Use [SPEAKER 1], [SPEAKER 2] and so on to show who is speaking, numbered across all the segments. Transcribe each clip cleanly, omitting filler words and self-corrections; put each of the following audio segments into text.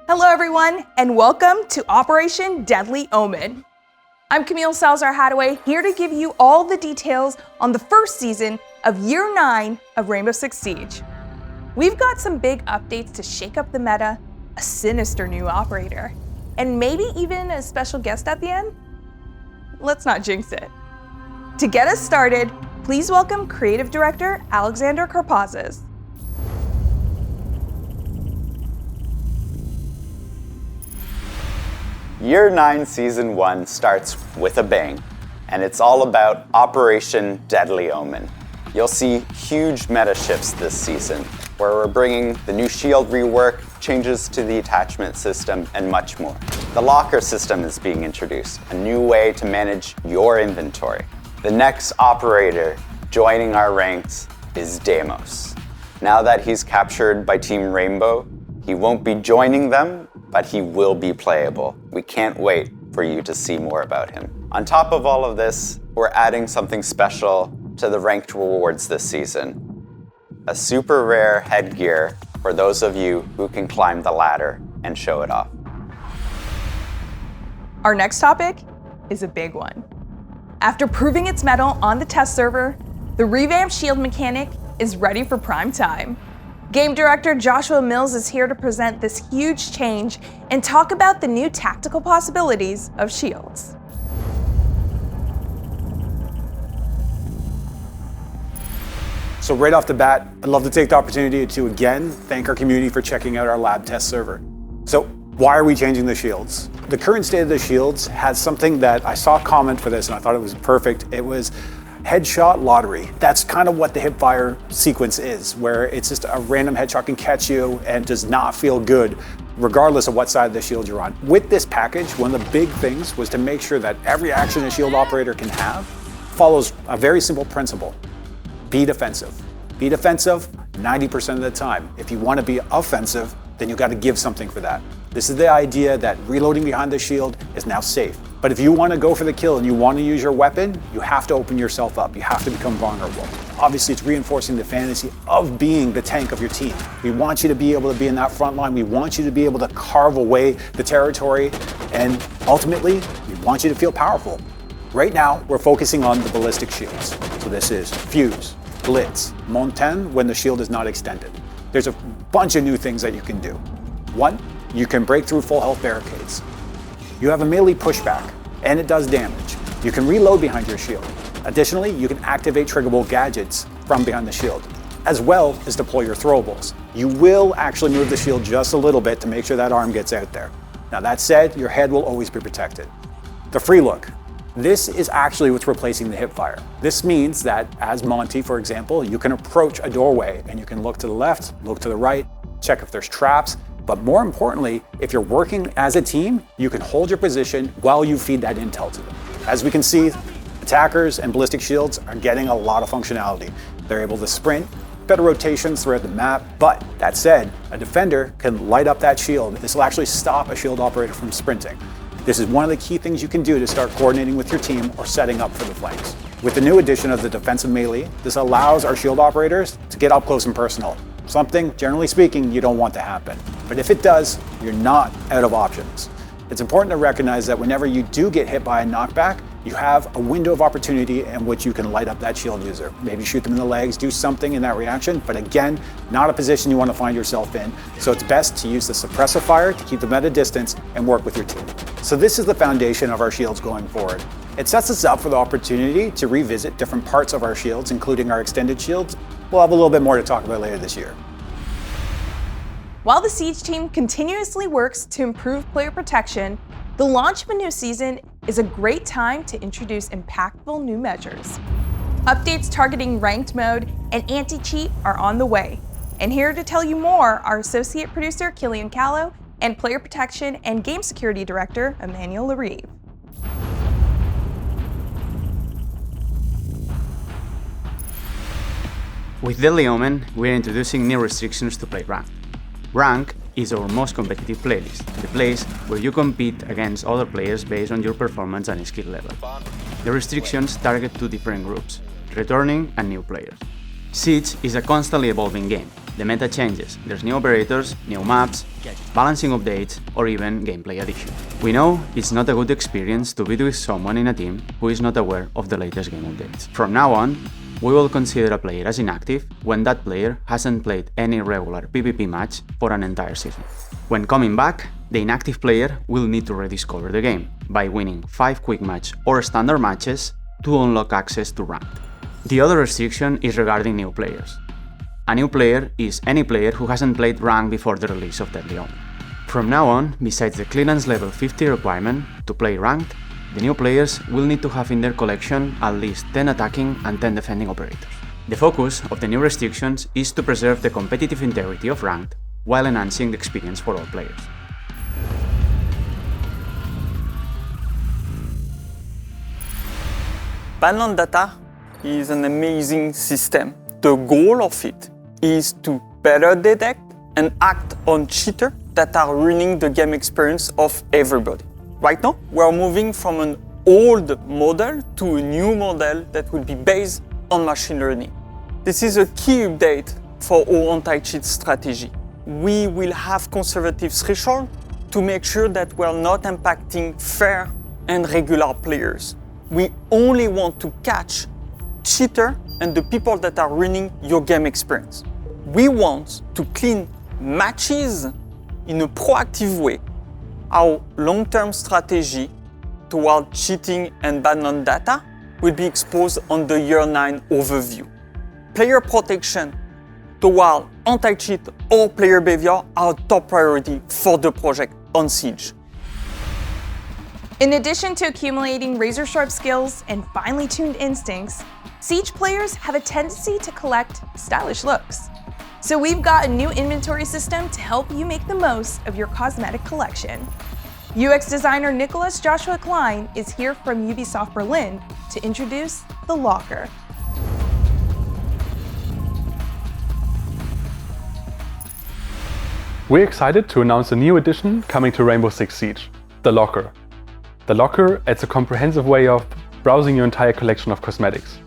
[SPEAKER 1] Hello everyone, and welcome to Operation Deadly Omen. I'm Camille Salazar-Hadaway, here to give you all the details on the first season of Year 9 of Rainbow Six Siege. We've got some big updates to shake up the meta, a sinister new operator, and maybe even a special guest at the end? Let's not jinx it. To get us started, please welcome Creative Director Alexander Karpazis.
[SPEAKER 2] Year 9 Season 1 starts with a bang, and it's all about Operation Deadly Omen. You'll see huge meta shifts this season, where we're bringing the new shield rework, changes to the attachment system, and much more. The locker system is being introduced, a new way to manage your inventory. The next operator joining our ranks is Deimos. Now that he's captured by Team Rainbow, he won't be joining them, but he will be playable. We can't wait for you to see more about him. On top of all of this, we're adding something special to the ranked rewards this season. A super rare headgear for those of you who can climb the ladder and show it off.
[SPEAKER 1] Our next topic is a big one. After proving its mettle on the test server, the revamped shield mechanic is ready for prime time. Game director Joshua Mills is here to present this huge change and talk about the new tactical possibilities of shields.
[SPEAKER 3] So right off the bat, I'd love to take the opportunity to again thank our community for checking out our lab test server. So why are we changing the shields? The current state of the shields has something that I saw a comment for this and I thought it was perfect. It was headshot lottery. That's kind of what the hipfire sequence is, where it's just a random headshot can catch you and does not feel good, regardless of what side of the shield you're on. With this package, one of the big things was to make sure that every action a shield operator can have follows a very simple principle. Be defensive. Be defensive 90% of the time. If you want to be offensive, then you got to give something for that. This is the idea that reloading behind the shield is now safe. But if you want to go for the kill and you want to use your weapon, you have to open yourself up. You have to become vulnerable. Obviously, it's reinforcing the fantasy of being the tank of your team. We want you to be able to be in that front line. We want you to be able to carve away the territory. And ultimately, we want you to feel powerful. Right now, we're focusing on the ballistic shields. So this is Fuse, Blitz, Montagne when the shield is not extended. There's a bunch of new things that you can do. One, you can break through full health barricades. You have a melee pushback, and it does damage. You can reload behind your shield. Additionally, you can activate triggerable gadgets from behind the shield, as well as deploy your throwables. You will actually move the shield just a little bit to make sure that arm gets out there. Now that said, your head will always be protected. The free look. This is actually what's replacing the hipfire. This means that, as Monty, for example, you can approach a doorway and you can look to the left, look to the right, check if there's traps, but more importantly, if you're working as a team, you can hold your position while you feed that intel to them. As we can see, attackers and ballistic shields are getting a lot of functionality. They're able to sprint, better rotations throughout the map, but that said, a defender can light up that shield. This will actually stop a shield operator from sprinting. This is one of the key things you can do to start coordinating with your team or setting up for the flanks. With the new addition of the defensive melee, this allows our shield operators to get up close and personal. Something, generally speaking, you don't want to happen. But if it does, you're not out of options. It's important to recognize that whenever you do get hit by a knockback, you have a window of opportunity in which you can light up that shield user. Maybe shoot them in the legs, do something in that reaction, but again, not a position you want to find yourself in. So it's best to use the suppressive fire to keep them at a distance and work with your team. So this is the foundation of our shields going forward. It sets us up for the opportunity to revisit different parts of our shields, including our extended shields. We'll have a little bit more to talk about later this year.
[SPEAKER 1] While the Siege team continuously works to improve player protection, the launch of a new season is a great time to introduce impactful new measures. Updates targeting ranked mode and anti-cheat are on the way. And here to tell you more are associate producer Killian Callow and player protection and game security director Emmanuel Larive.
[SPEAKER 4] With Deadly Omen, we're introducing new restrictions to play Rank. Rank is our most competitive playlist, the place where you compete against other players based on your performance and skill level. The restrictions target two different groups, returning and new players. Siege is a constantly evolving game. The meta changes, there's new operators, new maps, balancing updates, or even gameplay additions. We know it's not a good experience to be with someone in a team who is not aware of the latest game updates. From now on, we will consider a player as inactive when that player hasn't played any regular PvP match for an entire season. When coming back, the inactive player will need to rediscover the game by winning 5 quick match or standard matches to unlock access to ranked. The other restriction is regarding new players. A new player is any player who hasn't played ranked before the release of Deadly Omen. From now on, besides the clearance level 50 requirement to play ranked, the new players will need to have in their collection at least 10 attacking and 10 defending operators. The focus of the new restrictions is to preserve the competitive integrity of ranked while enhancing the experience for all players.
[SPEAKER 5] Painel data is an amazing system. The goal of it is to better detect and act on cheaters that are ruining the game experience of everybody. Right now, we're moving from an old model to a new model that will be based on machine learning. This is a key update for our anti-cheat strategy. We will have conservative threshold to make sure that we're not impacting fair and regular players. We only want to catch cheaters and the people that are ruining your game experience. We want to clean matches in a proactive way. Our long-term strategy toward cheating and ban data will be exposed on the Year 9 overview. Player protection toward anti-cheat or player behavior are top priority for the project on Siege.
[SPEAKER 1] In addition to accumulating razor-sharp skills and finely tuned instincts, Siege players have a tendency to collect stylish looks. So we've got a new inventory system to help you make the most of your cosmetic collection. UX designer Nicholas Joshua Klein is here from Ubisoft Berlin to introduce the Locker.
[SPEAKER 6] We're excited to announce a new addition coming to Rainbow Six Siege, the Locker. The Locker adds a comprehensive way of browsing your entire collection of cosmetics.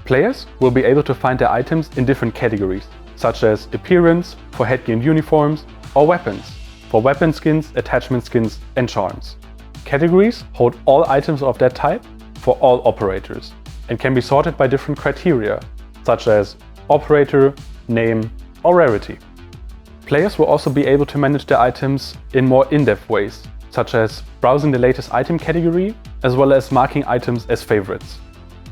[SPEAKER 6] Players will be able to find their items in different categories, such as appearance, for headgear and uniforms, or weapons, for weapon skins, attachment skins, and charms. Categories hold all items of that type for all operators, and can be sorted by different criteria, such as operator, name, or rarity. Players will also be able to manage their items in more in-depth ways, such as browsing the latest item category, as well as marking items as favorites.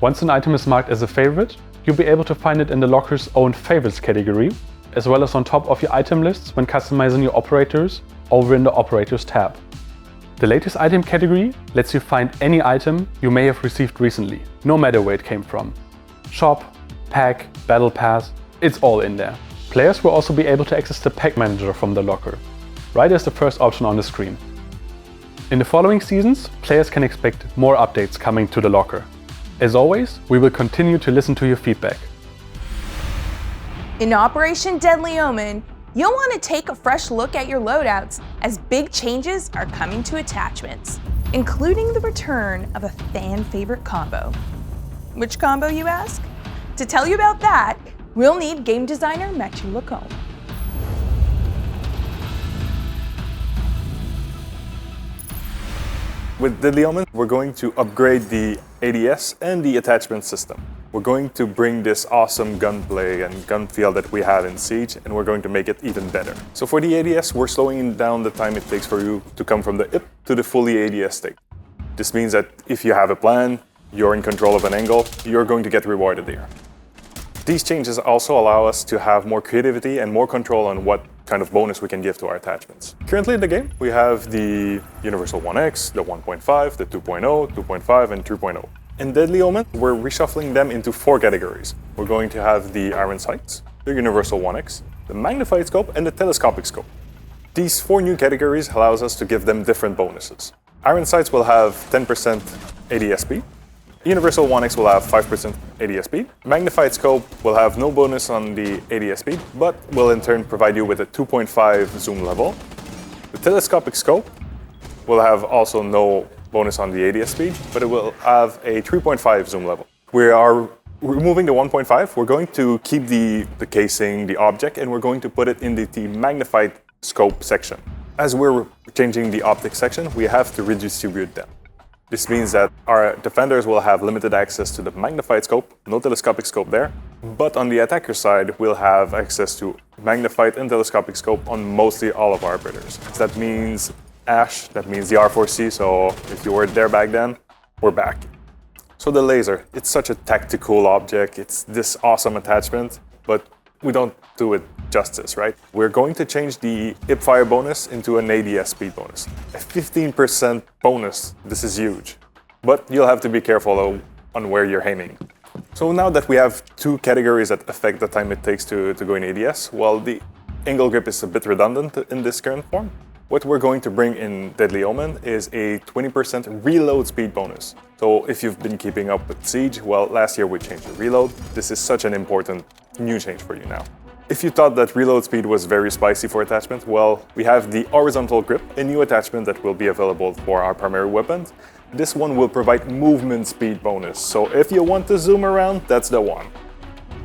[SPEAKER 6] Once an item is marked as a favorite, you'll be able to find it in the Locker's own favorites category, as well as on top of your item lists when customizing your operators over in the operators tab. The latest item category lets you find any item you may have received recently, no matter where it came from. Shop, pack, battle pass, it's all in there. Players will also be able to access the pack manager from the Locker, right as the first option on the screen. In the following seasons, players can expect more updates coming to the Locker. As always, we will continue to listen to your feedback.
[SPEAKER 1] In Operation Deadly Omen, you'll want to take a fresh look at your loadouts as big changes are coming to attachments, including the return of a fan favorite combo. Which combo, you ask? To tell you about that, we'll need game designer Mathieu Lacombe.
[SPEAKER 7] With Deadly Omen, we're going to upgrade the ADS and the attachment system. We're going to bring this awesome gunplay and gun feel that we have in Siege, and we're going to make it even better. So for the ADS, we're slowing down the time it takes for you to come from the IP to the fully ADS state. This means that if you have a plan, you're in control of an angle, you're going to get rewarded there. These changes also allow us to have more creativity and more control on what kind of bonus we can give to our attachments. Currently in the game, we have the Universal 1X, the 1.5, the 2.0, 2.5, and 3.0. In Deadly Omen, we're reshuffling them into 4 categories. We're going to have the Iron Sights, the Universal 1X, the Magnified Scope, and the Telescopic Scope. These 4 new categories allows us to give them different bonuses. Iron Sights will have 10% ADS speed. Universal 1X will have 5% ADS speed. Magnified Scope will have no bonus on the ADS speed, but will in turn provide you with a 2.5 zoom level. The Telescopic Scope will have also no bonus on the ADS speed, but it will have a 3.5 zoom level. We are Removing the 1.5, we're going to keep the casing, the object, and we're going to put it in the magnified scope section. As we're changing the optic section, we have to redistribute them. This means that our defenders will have limited access to the magnified scope, no telescopic scope there, but on the attacker side, we'll have access to magnified and telescopic scope on mostly all of our operators. So that means Ash, that means the R4C, so if you weren't there back then, we're back. So the laser, it's such a tactical object, it's this awesome attachment, but we don't do it justice, right? We're going to change the hipfire bonus into an ADS speed bonus. A 15% bonus, this is huge. But you'll have to be careful on where you're aiming. So now that we have two categories that affect the time it takes to go in ADS, well, the angle grip is a bit redundant in this current form. What we're going to bring in Deadly Omen is a 20% reload speed bonus. So if you've been keeping up with Siege, well, last year we changed the reload. This is such an important new change for you now. If you thought that reload speed was very spicy for attachment, well, we have the horizontal grip, a new attachment that will be available for our primary weapons. This one will provide movement speed bonus, so if you want to zoom around, that's the one.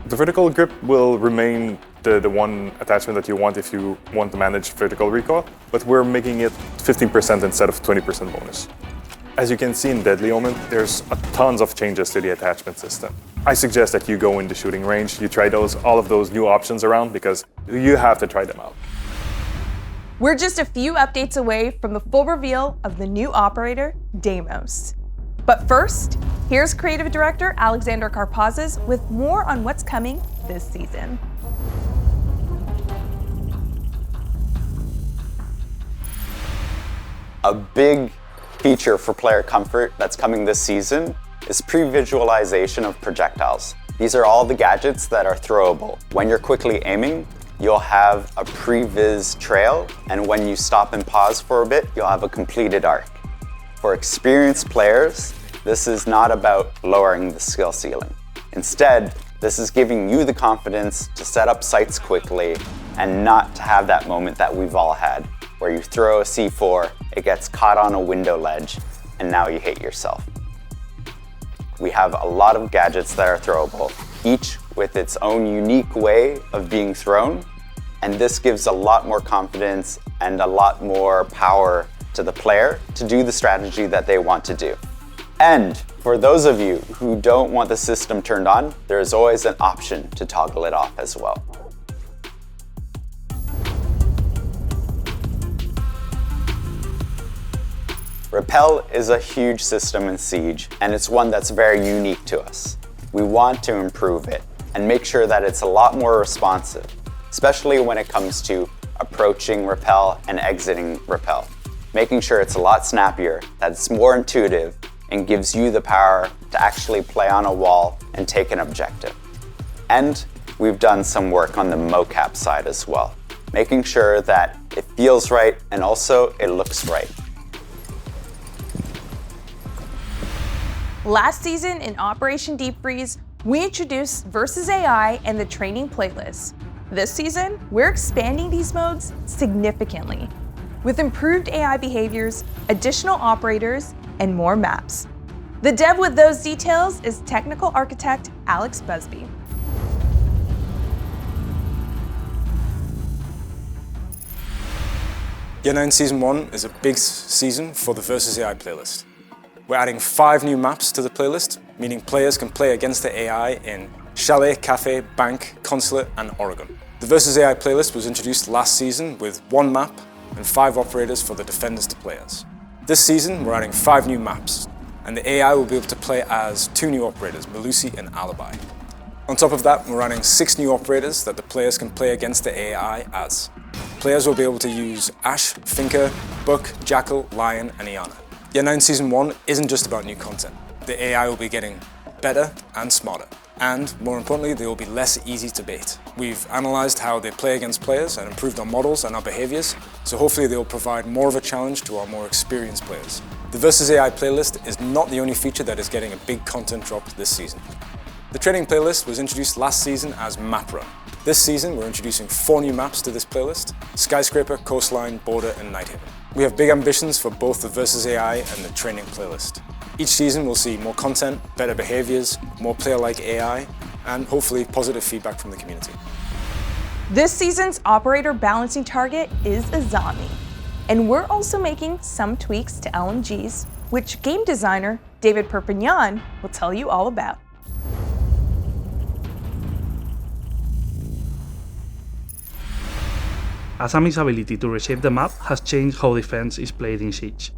[SPEAKER 7] The vertical grip will remain the one attachment that you want if you want to manage vertical recoil, but we're making it 15% instead of 20% bonus. As you can see in Deadly Omen, there's tons of changes to the attachment system. I suggest that you go in the shooting range, you try all of those new options around, because you have to try them out.
[SPEAKER 1] We're just a few updates away from the full reveal of the new operator, Deimos. But first, here's Creative Director Alexander Karpazes with more on what's coming this season.
[SPEAKER 2] A big feature for player comfort that's coming this season is pre-visualization of projectiles. These are all the gadgets that are throwable. When you're quickly aiming, you'll have a pre-vis trail, and when you stop and pause for a bit, you'll have a completed arc. For experienced players, this is not about lowering the skill ceiling. Instead, this is giving you the confidence to set up sights quickly and not to have that moment that we've all had, where you throw a C4, it gets caught on a window ledge, and now you hate yourself. We have a lot of gadgets that are throwable, each with its own unique way of being thrown, and this gives a lot more confidence and a lot more power to the player to do the strategy that they want to do. And for those of you who don't want the system turned on, there is always an option to toggle it off as well. Repel is a huge system in Siege, and it's one that's very unique to us. We want to improve it and make sure that it's a lot more responsive, especially when it comes to approaching Repel and exiting Repel. Making sure it's a lot snappier, that it's more intuitive, and gives you the power to actually play on a wall and take an objective. And we've done some work on the mocap side as well, making sure that it feels right and also it looks right.
[SPEAKER 1] Last season in Operation Deep Freeze, we introduced Versus AI and the training playlist. This season, we're expanding these modes significantly, with improved AI behaviors, additional operators, and more maps. The dev with those details is technical architect Alex Busby.
[SPEAKER 8] Year 9 Season 1 is a big season for the Versus AI playlist. We're adding 5 new maps to the playlist, meaning players can play against the AI in Chalet, Cafe, Bank, Consulate, and Oregon. The Versus AI playlist was introduced last season with 1 map and 5 operators for the defenders to play as. This season, we're adding 5 new maps, and the AI will be able to play as 2 new operators, Melusi and Alibi. On top of that, we're adding 6 new operators that the players can play against the AI as. Players will be able to use Ash, Finker, Buck, Jackal, Lion, and Iana. Year 9 Season 1 isn't just about new content. The AI will be getting better and smarter. And more importantly, they will be less easy to bait. We've analyzed how they play against players and improved our models and our behaviors, so hopefully they will provide more of a challenge to our more experienced players. The Versus AI playlist is not the only feature that is getting a big content drop this season. The training playlist was introduced last season as Map Run. This season, we're introducing 4 new maps to this playlist: Skyscraper, Coastline, Border, and Nighthaven. We have big ambitions for both the Versus AI and the training playlist. Each season we'll see more content, better behaviors, more player-like AI, and hopefully positive feedback from the community.
[SPEAKER 1] This season's operator balancing target is Azami. And we're also making some tweaks to LMGs, which game designer David Perpignan will tell you all about.
[SPEAKER 9] Azami's ability to reshape the map has changed how defense is played in Siege.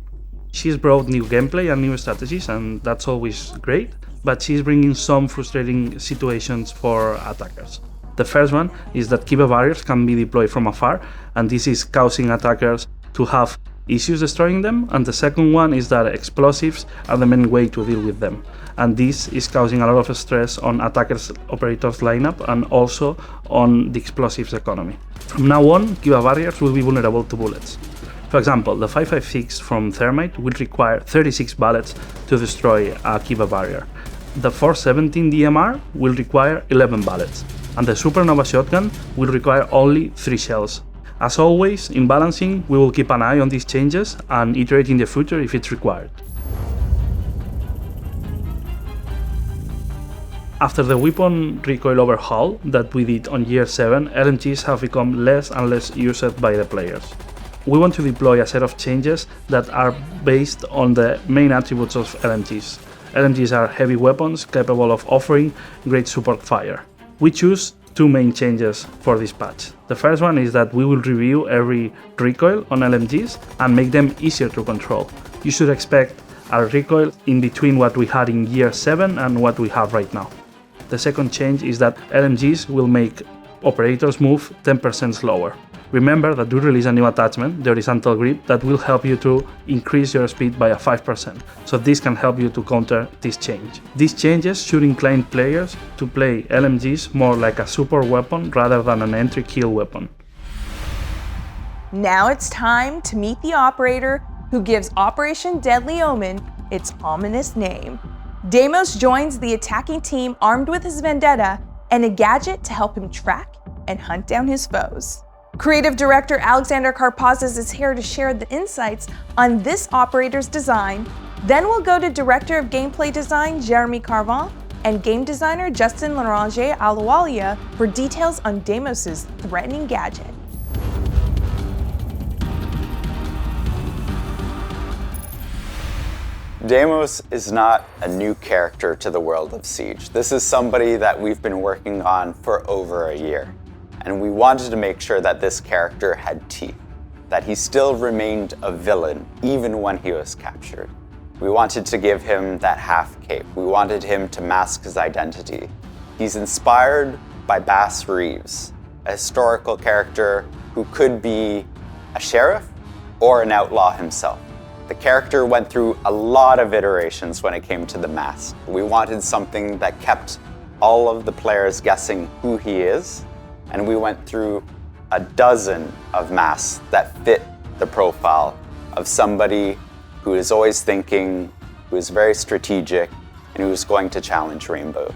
[SPEAKER 9] She's brought new gameplay and new strategies, and that's always great, but she's bringing some frustrating situations for attackers. The first one is that Kiva barriers can be deployed from afar, and this is causing attackers to have issues destroying them, and the second one is that explosives are the main way to deal with them, and this is causing a lot of stress on attackers' operators lineup and also on the explosives economy. From now on, Kiva barriers will be vulnerable to bullets. For example, the 5.56 from Thermite will require 36 bullets to destroy a Kiva barrier. The 4.17 DMR will require 11 bullets, and the Supernova shotgun will require only 3 shells. As always, in balancing, we will keep an eye on these changes and iterate in the future if it's required. After the weapon recoil overhaul that we did on year 7, LMGs have become less and less used by the players. We want to deploy a set of changes that are based on the main attributes of LMGs. LMGs are heavy weapons capable of offering great support fire. We choose 2 main changes for this patch. The first one is that we will review every recoil on LMGs and make them easier to control. You should expect a recoil in between what we had in year 7 and what we have right now. The second change is that LMGs will make operators move 10% slower. Remember that we release a new attachment, the horizontal grip, that will help you to increase your speed by 5%, so this can help you to counter this change. These changes should incline players to play LMGs more like a support weapon rather than an entry kill weapon.
[SPEAKER 1] Now it's time to meet the operator who gives Operation Deadly Omen its ominous name. Deimos joins the attacking team armed with his vendetta and a gadget to help him track and hunt down his foes. Creative director Alexander Karpazis is here to share the insights on this operator's design. Then we'll go to director of gameplay design Jeremy Carvin and game designer Justin Laranger Aluwalia for details on Deimos' threatening gadget.
[SPEAKER 2] Deimos is not a new character to the world of Siege. This is somebody that we've been working on for over a year. And we wanted to make sure that this character had teeth, that he still remained a villain even when he was captured. We wanted to give him that half cape. We wanted him to mask his identity. He's inspired by Bass Reeves, a historical character who could be a sheriff or an outlaw himself. The character went through a lot of iterations when it came to the mask. We wanted something that kept all of the players guessing who he is, and we went through a dozen of masks that fit the profile of somebody who is always thinking, who is very strategic, and who is going to challenge Rainbow.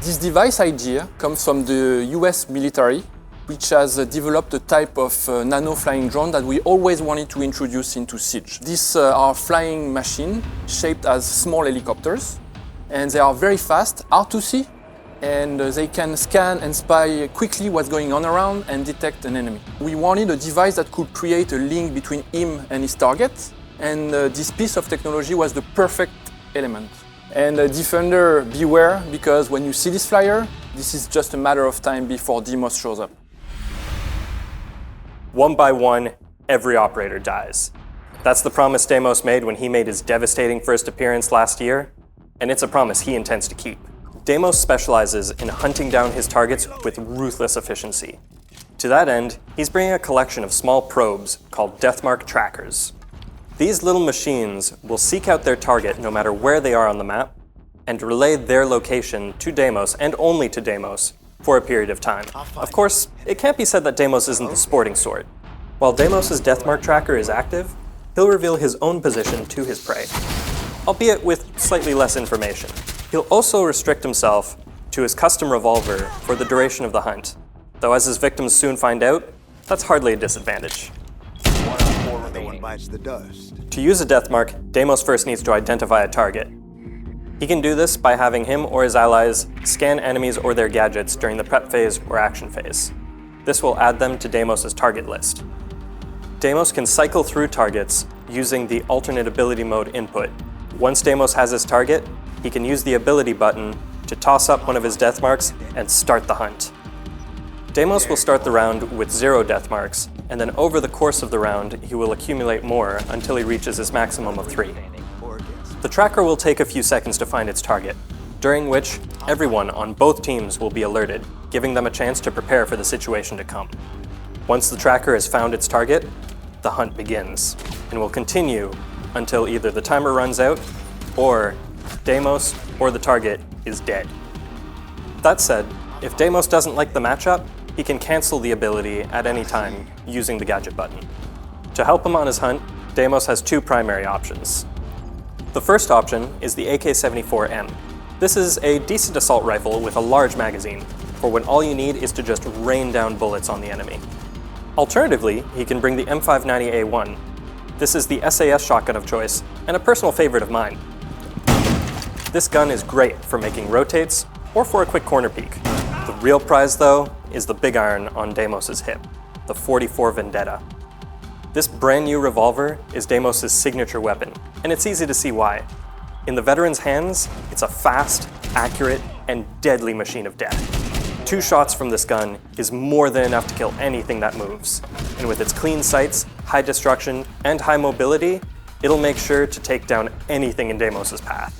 [SPEAKER 10] This device idea comes from the US military, which has developed a type of nano flying drone that we always wanted to introduce into Siege. These are flying machines shaped as small helicopters, and they are very fast, hard to see, and they can scan and spy quickly what's going on around and detect an enemy. We wanted a device that could create a link between him and his target, and this piece of technology was the perfect element. And Defender, beware, because when you see this flyer, this is just a matter of time before Deimos shows up.
[SPEAKER 11] One by one, every operator dies. That's the promise Deimos made when he made his devastating first appearance last year, and it's a promise he intends to keep. Deimos specializes in hunting down his targets with ruthless efficiency. To that end, he's bringing a collection of small probes called Deathmark trackers. These little machines will seek out their target no matter where they are on the map and relay their location to Deimos and only to Deimos for a period of time. Of course, it can't be said that Deimos isn't the sporting sort. While Deimos' Deathmark tracker is active, he'll reveal his own position to his prey, albeit with slightly less information. He'll also restrict himself to his custom revolver for the duration of the hunt, though as his victims soon find out, that's hardly a disadvantage.
[SPEAKER 12] 1 on 4 remaining. bites the dust.
[SPEAKER 11] To use a death mark, Deimos first needs to identify a target. He can do this by having him or his allies scan enemies or their gadgets during the prep phase or action phase. This will add them to Deimos' target list. Deimos can cycle through targets using the alternate ability mode input. Once Deimos has his target, he can use the ability button to toss up one of his death marks and start the hunt. Deimos will start the round with 0 death marks, and then over the course of the round, he will accumulate more until he reaches his maximum of 3. The tracker will take a few seconds to find its target, during which everyone on both teams will be alerted, giving them a chance to prepare for the situation to come. Once the tracker has found its target, the hunt begins, and will continue until either the timer runs out, or Deimos or the target is dead. That said, if Deimos doesn't like the matchup, he can cancel the ability at any time using the gadget button. To help him on his hunt, Deimos has 2 primary options. The first option is the AK-74M. This is a decent assault rifle with a large magazine, for when all you need is to just rain down bullets on the enemy. Alternatively, he can bring the M590A1. This is the SAS shotgun of choice, and a personal favorite of mine. This gun is great for making rotates, or for a quick corner peek. The real prize, though, is the big iron on Deimos' hip, the 44 Vendetta. This brand new revolver is Deimos' signature weapon, and it's easy to see why. In the veteran's hands, it's a fast, accurate, and deadly machine of death. 2 shots from this gun is more than enough to kill anything that moves, and with its clean sights, high destruction, and high mobility, it'll make sure to take down anything in Deimos' path.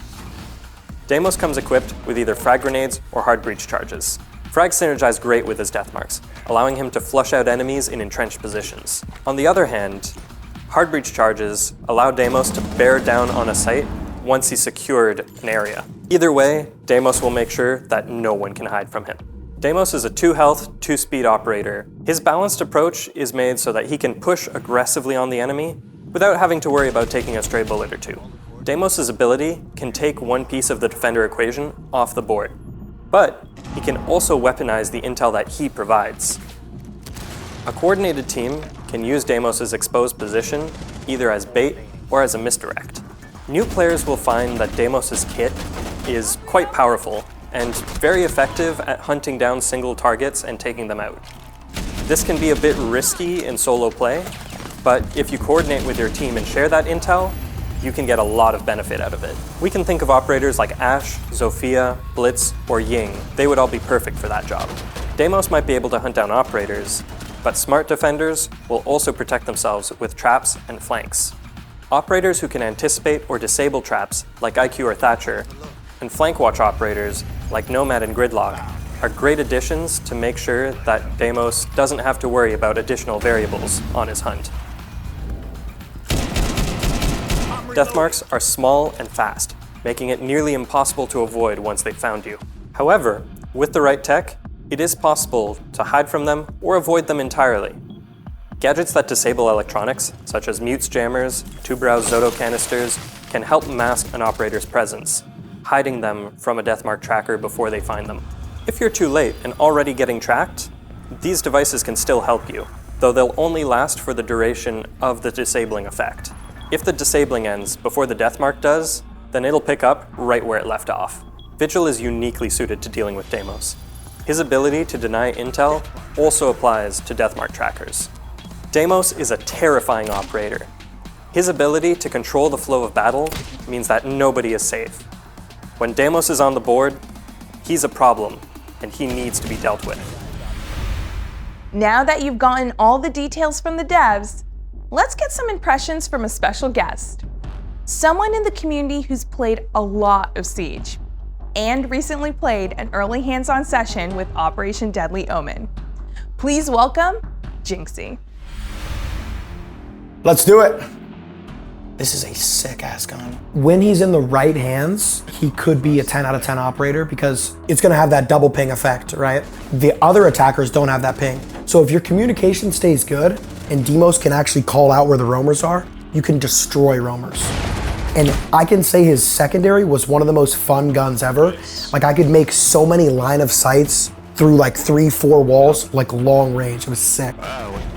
[SPEAKER 11] Deimos comes equipped with either frag grenades or hard breach charges. Frags synergize great with his death marks, allowing him to flush out enemies in entrenched positions. On the other hand, hard breach charges allow Deimos to bear down on a site once he's secured an area. Either way, Deimos will make sure that no one can hide from him. Deimos is a 2 health, 2 speed operator. His balanced approach is made so that he can push aggressively on the enemy without having to worry about taking a stray bullet or 2. Deimos' ability can take one piece of the defender equation off the board, but he can also weaponize the intel that he provides. A coordinated team can use Deimos' exposed position either as bait or as a misdirect. New players will find that Deimos' kit is quite powerful and very effective at hunting down single targets and taking them out. This can be a bit risky in solo play, but if you coordinate with your team and share that intel, you can get a lot of benefit out of it. We can think of operators like Ashe, Zofia, Blitz, or Ying. They would all be perfect for that job. Deimos might be able to hunt down operators, but smart defenders will also protect themselves with traps and flanks. Operators who can anticipate or disable traps, like IQ or Thatcher, and flank watch operators, like Nomad and Gridlock, are great additions to make sure that Deimos doesn't have to worry about additional variables on his hunt. Death marks are small and fast, making it nearly impossible to avoid once they've found you. However, with the right tech, it is possible to hide from them or avoid them entirely. Gadgets that disable electronics, such as mutes jammers, two-browse Zoto canisters, can help mask an operator's presence, hiding them from a deathmark tracker before they find them. If you're too late and already getting tracked, these devices can still help you, though they'll only last for the duration of the disabling effect. If the disabling ends before the deathmark does, then it'll pick up right where it left off. Vigil is uniquely suited to dealing with Deimos. His ability to deny intel also applies to deathmark trackers. Deimos is a terrifying operator. His ability to control the flow of battle means that nobody is safe. When Deimos is on the board, he's a problem, and he needs to be dealt with.
[SPEAKER 1] Now that you've gotten all the details from the devs, let's get some impressions from a special guest. Someone in the community who's played a lot of Siege, and recently played an early hands-on session with Operation Deadly Omen. Please welcome Jynxzi.
[SPEAKER 13] Let's do it. This is a sick-ass gun. When he's in the right hands, he could be a 10 out of 10 operator because it's gonna have that double ping effect, right? The other attackers don't have that ping. So if your communication stays good and Deimos can actually call out where the roamers are, you can destroy roamers. And I can say his secondary was one of the most fun guns ever. Like I could make so many line of sights through like 3-4 walls, like long range. It was sick.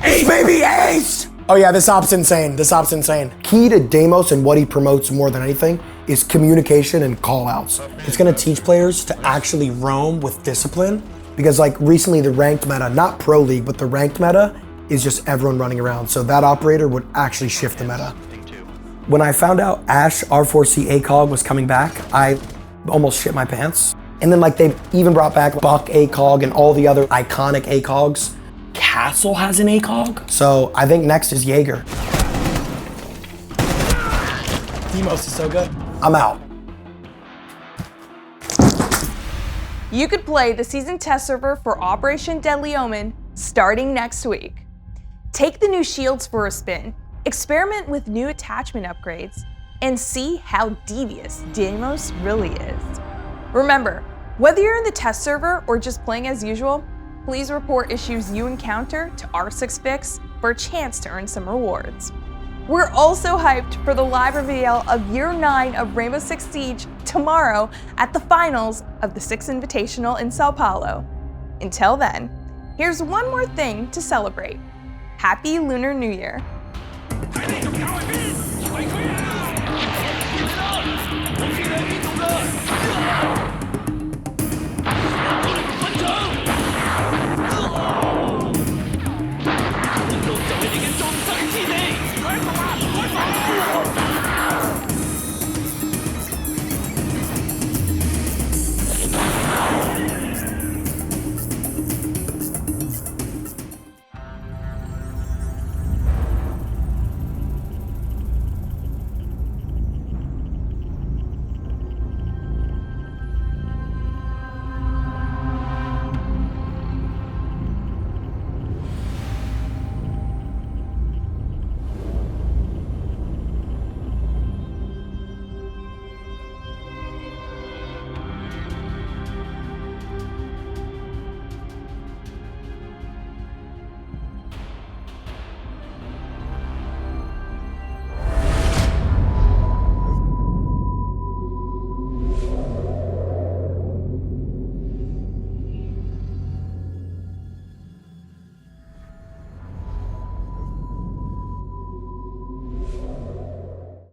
[SPEAKER 13] Ace, baby, ace! Oh yeah, this op's insane. This op's insane. Key to Deimos and what he promotes more than anything is communication and call-outs. It's gonna teach players to actually roam with discipline, because like recently the ranked meta, not Pro League, but the ranked meta is just everyone running around. So that operator would actually shift the meta. When I found out Ash R4C ACOG was coming back, I almost shit my pants. And then like they've even brought back Buck ACOG and all the other iconic ACOGs. Castle has an ACOG. So I think next is Jaeger. Deimos is so good. I'm out.
[SPEAKER 1] You could play the season test server for Operation Deadly Omen starting next week. Take the new shields for a spin, experiment with new attachment upgrades, and see how devious Deimos really is. Remember, whether you're in the test server or just playing as usual, please report issues you encounter to R6Fix for a chance to earn some rewards. We're also hyped for the live reveal of Year 9 of Rainbow Six Siege tomorrow at the finals of the Six Invitational in Sao Paulo. Until then, here's one more thing to celebrate. Happy Lunar New Year.